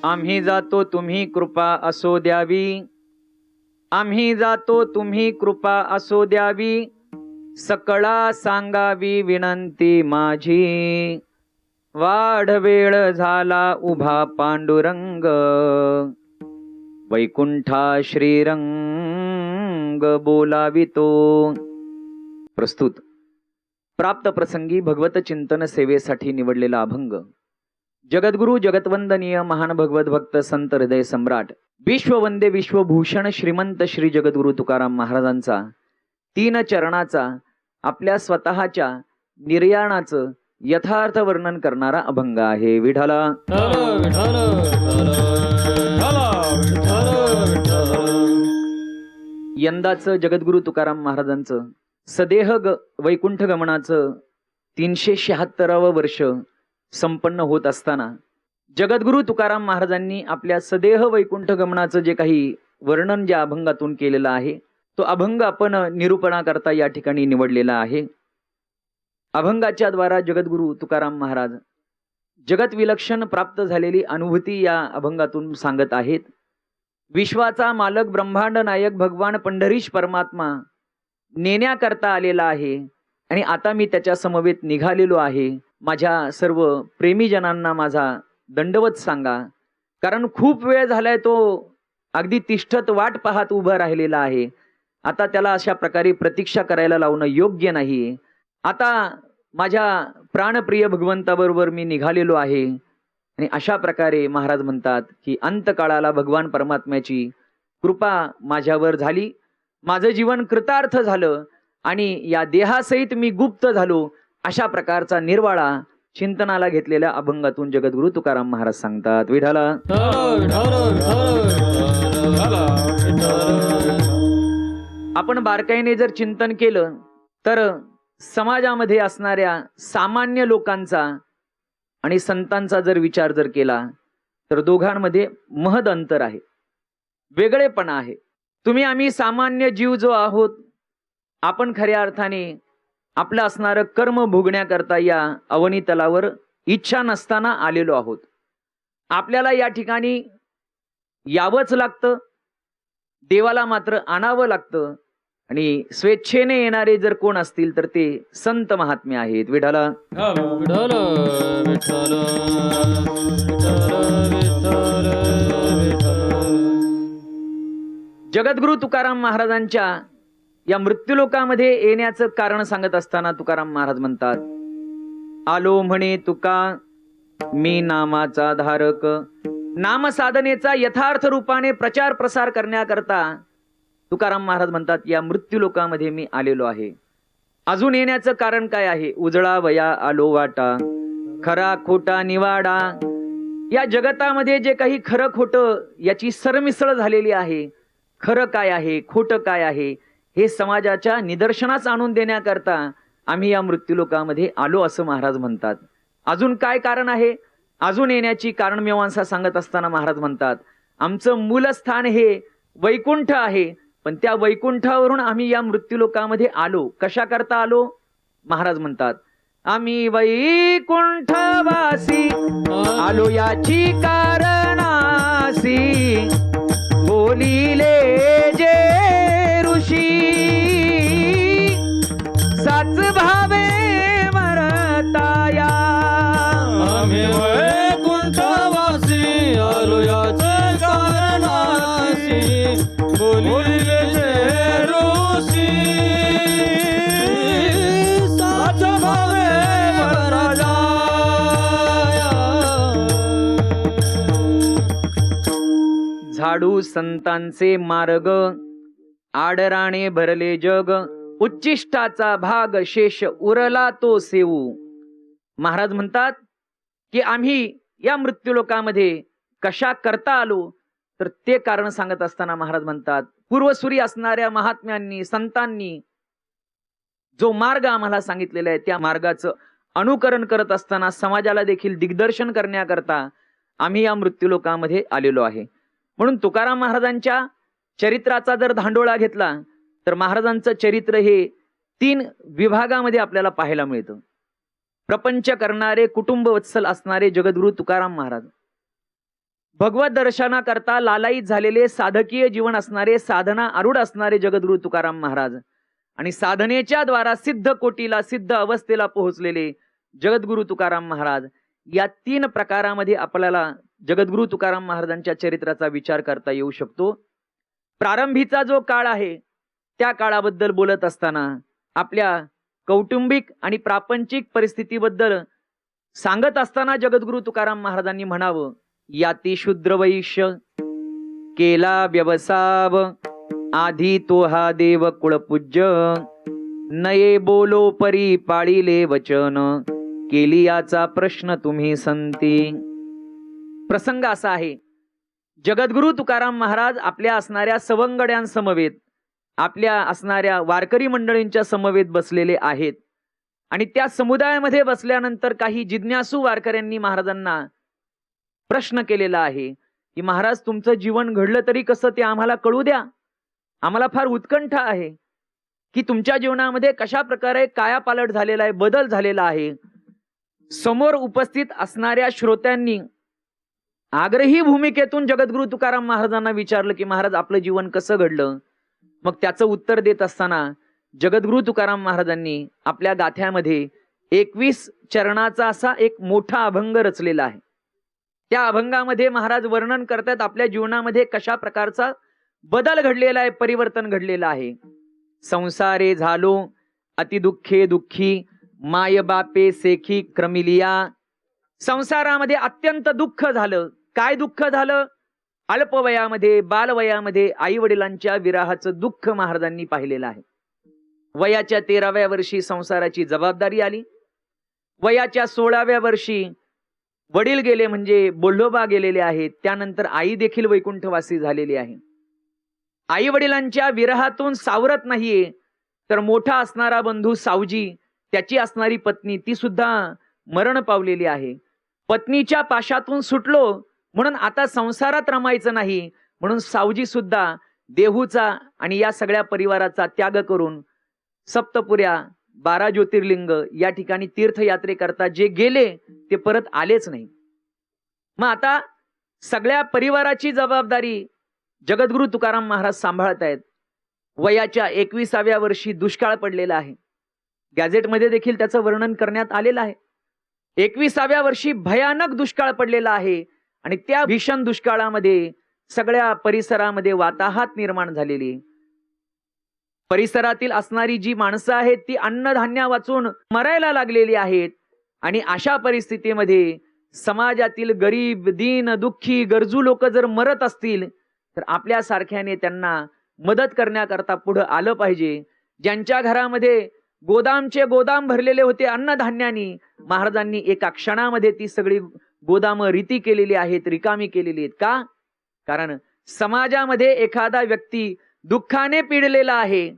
आम्ही जातो तुम्ही कृपा असो द्यावी, आम्ही जातो तुम्ही कृपा असो द्यावी, सकळा सांगावी विनंती माझी, वाढ वेळ झाला उभा पांडुरंग, वैकुंठा श्रीरंग बोलावितो. प्रस्तुत प्राप्त प्रसंगी भगवत चिंतन सेवेसाठी निवडलेला अभंग. जगद्गुरु जगतवंदनीय महान भगवत भक्त संत हृदय सम्राट विश्ववंदे विश्वभूषण श्रीमंत श्री जगद्गुरु तुकाराम महाराजांचा 3 चरणाचा आपल्या स्वतःच्या निर्याणाचं यथार्थ वर्णन करणारा अभंग आहे. विठाला यंदाचं जगद्गुरु तुकाराम महाराजांचं सदेह वैकुंठ गमनाचं 376वं वर्ष संपन्न होत असताना जगद्गुरु तुकाराम महाराजांनी आपल्या सदेह वैकुंठ गमनाचं जे काही वर्णन ज्या अभंगातून केलेलं आहे तो अभंग आपण निरूपणाकरता या ठिकाणी निवडलेला आहे. अभंगाच्या द्वारा जगद्गुरु तुकाराम महाराज जगत विलक्षण प्राप्त झालेली अनुभूती या अभंगातून सांगत आहेत. विश्वाचा मालक ब्रह्मांड नायक भगवान पंढरीश परमात्मा नेण्याकरता आलेला आहे आणि आता मी त्याच्या समवेत निघालेलो आहे. माझ्या सर्व प्रेमीजनांना माझा दंडवत सांगा, कारण खूप वेळ झालाय तो अगदी तिष्ठत वाट पाहत उभा राहिलेला आहे. आता त्याला अशा प्रकारे प्रतीक्षा करायला लावणं योग्य नाही. आता माझ्या प्राणप्रिय भगवंताबरोबर मी निघालेलो आहे. आणि अशा प्रकारे महाराज म्हणतात की अंतकाळाला भगवान परमात्म्याची कृपा माझ्यावर झाली, माझं जीवन कृतार्थ झालं आणि या देहासहित मी गुप्त झालो. अशा प्रकारचा निर्वाळा चिंतनाला घेतलेल्या अभंगातून जगद्गुरु तुकाराम महाराज सांगतात. विठाला आपण बारकाईने जर चिंतन केलं तर समाजामध्ये असणाऱ्या सामान्य लोकांचा आणि संतांचा जर विचार जर केला तर दोघांमध्ये महद अंतर आहे, वेगळेपणा आहे. तुम्ही आम्ही सामान्य जीव जो आहोत, आपण खऱ्या अर्थाने आपलं असणारं कर्म भोगण्याकरता या अवनीतलावर इच्छा नसताना आलेलो आहोत. आपल्याला या ठिकाणी यावंच लागतं, देवाला मात्र आणावं लागतं. आणि स्वेच्छेने येणारे जर कोण असतील तर ते संत महात्मे आहेत. विठाला जगद्गुरु तुकाराम महाराजांच्या या मृत्यूलोकामध्ये येण्याचं कारण सांगत असताना तुकाराम महाराज म्हणतात, आलो म्हणे तुका मी नामाचा धारक, नाम साधनेचा यथार्थ रूपाने प्रचार प्रसार करण्याकरता तुकाराम महाराज म्हणतात या मृत्यूलोकामध्ये मी आलेलो आहे. अजून येण्याचं कारण काय आहे? उजळा वया आलो वाटा, खरा खोटा निवाडा. या जगतामध्ये जे काही खरं खोटं याची सरमिसळ झालेली आहे. खरं काय आहे, खोटं काय आहे हे समाजाच्या निदर्शनास आणून देण्याकरता आम्ही या मृत्यूलोकामध्ये आलो असं महाराज म्हणतात. अजून काय कारण आहे? अजून येण्याची कारण मीमांसा सांगत असताना महाराज म्हणतात, आमचं मूलस्थान हे वैकुंठ आहे, पण त्या वैकुंठावरून आम्ही या मृत्यूलोकामध्ये आलो. कशा करता आलो? महाराज म्हणतात, आम्ही वैकुंठवासी आलो याची कारणासी, बोलिले जे ऋषी साच भावे मरताया. आम्ही वैकुंठवासी आलो याचे कारणासी, बोलिले जे ऋषी साच भावे मरताया. झाडू संतांचे मार्ग, आडराणे भरले जग, उच्चिष्टाचा भाग शेष उरला तो सेवू. महाराज म्हणतात की आम्ही या मृत्यूलोकामध्ये कशा करता आलो, तर ते कारण सांगत असताना महाराज म्हणतात, पूर्वसुरी असणाऱ्या महात्म्यांनी संतांनी जो मार्ग आम्हाला सांगितलेला आहे त्या मार्गाचं अनुकरण करत असताना समाजाला देखील दिग्दर्शन करण्याकरता आम्ही या मृत्यूलोकामध्ये आलेलो आहे. म्हणून तुकाराम महाराजांच्या चरित्राचा जर धांडोळा घेतला तर महाराजांचं चरित्र हे 3 विभागामध्ये आपल्याला पाहायला मिळतं. प्रपंच करणारे कुटुंब वत्सल असणारे जगद्गुरु तुकाराम महाराज, भगवत दर्शनाकरता लालायित झालेले साधकीय जीवन असणारे, साधना आरूढ असणारे जगद्गुरु तुकाराम महाराज आणि साधनेच्या द्वारा सिद्ध कोटीला, सिद्ध अवस्थेला पोहोचलेले जगद्गुरु तुकाराम महाराज, या 3 प्रकारामध्ये आपल्याला जगद्गुरु तुकाराम महाराजांच्या चरित्राचा विचार करता येऊ शकतो. प्रारंभीचा जो काळ आहे त्या काळाबद्दल बोलत असताना आपल्या कौटुंबिक आणि प्रापंचिक परिस्थितीबद्दल सांगत असताना जगद्गुरु तुकाराम महाराजांनी म्हणावं, याती शूद्र वैश्य केला व्यवसाव, आधी तो हा देव कुळपूज्य, नये बोलो परी पाळिले वचन, केली याचा प्रश्न तुम्ही संती. प्रसंग असा आहे, जगद्गुरु तुकाराम महाराज आपल्या असणाऱ्या सवंगड्यांसमवेत, आपल्या असणाऱ्या वारकरी मंडळींच्या समवेत बसलेले आहेत आणि त्या समुदायामध्ये बसल्यानंतर काही जिज्ञासू वारकऱ्यांनी महाराजांना प्रश्न केलेला आहे की महाराज, तुमचं जीवन घडलं तरी कसं ते आम्हाला कळू द्या. आम्हाला फार उत्कंठा आहे की तुमच्या जीवनामध्ये कशा प्रकारे कायापालट झालेला आहे, बदल झालेला आहे. समोर उपस्थित असणाऱ्या श्रोत्यांनी आग्रही भूमिकेतून जगद्गुरु तुकाराम महाराजांना विचारलं की महाराज, आपलं जीवन कसं घडलं. मग त्याचं उत्तर देत असताना जगद्गुरु तुकाराम महाराजांनी आपल्या गाथ्यामध्ये 21 चरणाचा असा एक मोठा अभंग रचलेला आहे. त्या अभंगामध्ये महाराज वर्णन करतात आपल्या जीवनामध्ये कशा प्रकारचा बदल घडलेला आहे, परिवर्तन घडलेलं आहे. संसारे झालो अति दुःखे दुःखी, माय बापे सेखी क्रमिलिया. संसारामध्ये अत्यंत दुःख झालं. काय दुःख झालं? अल्पवयामध्ये, बालवयामध्ये आई वडिलांच्या विराहाचं दुःख महाराजांनी पाहिलेलं आहे. वयाच्या 13व्या वर्षी संसाराची जबाबदारी आली. वयाच्या 16व्या वर्षी वडील गेले, म्हणजे बोल्होबा गेलेले आहेत. त्यानंतर आई देखील वैकुंठवासी झालेली आहे. आई वडिलांच्या विरहातून सावरत नाहीये तर मोठा असणारा बंधू सावजी, त्याची असणारी पत्नी, ती सुद्धा मरण पावलेली आहे. पत्नीच्या पाशातून सुटलो म्हणून आता संसारात रमायचं नाही, म्हणून सावजी सुद्धा देहूचा आणि या सगळ्या परिवाराचा त्याग करून सप्तपुऱ्या, 12 ज्योतिर्लिंग या ठिकाणी तीर्थयात्रेकरता जे गेले ते परत आलेच नाही. मग आता सगळ्या परिवाराची जबाबदारी जगद्गुरु तुकाराम महाराज सांभाळत आहेत. वयाच्या 21व्या वर्षी दुष्काळ पडलेला आहे. गॅझेटमध्ये देखील त्याचं वर्णन करण्यात आलेलं आहे. 21व्या वर्षी भयानक दुष्काळ पडलेला आहे आणि त्या भीषण दुष्काळामध्ये सगळ्या परिसरामध्ये वाताहत निर्माण झालेली. परिसरातील असणारी जी माणसं आहेत ती अन्नधान्य वाचून मरायला लागलेली आहेत आणि अशा परिस्थितीमध्ये समाजातील गरीब, दीन, दुःखी, गरजू लोक जर मरत असतील तर आपल्या सारख्याने त्यांना मदत करण्याकरता पुढे आलं पाहिजे. ज्यांच्या घरामध्ये गोदामचे गोदाम भरलेले होते अन्नधान्यानी, महाराजांनी एका क्षणामध्ये ती सगळी गोदाम रीती केलेली आहेत, रिकामी केलेली आहेत. का? कारण समाजामध्ये एखादा व्यक्ती दुःखाने पिडलेला आहे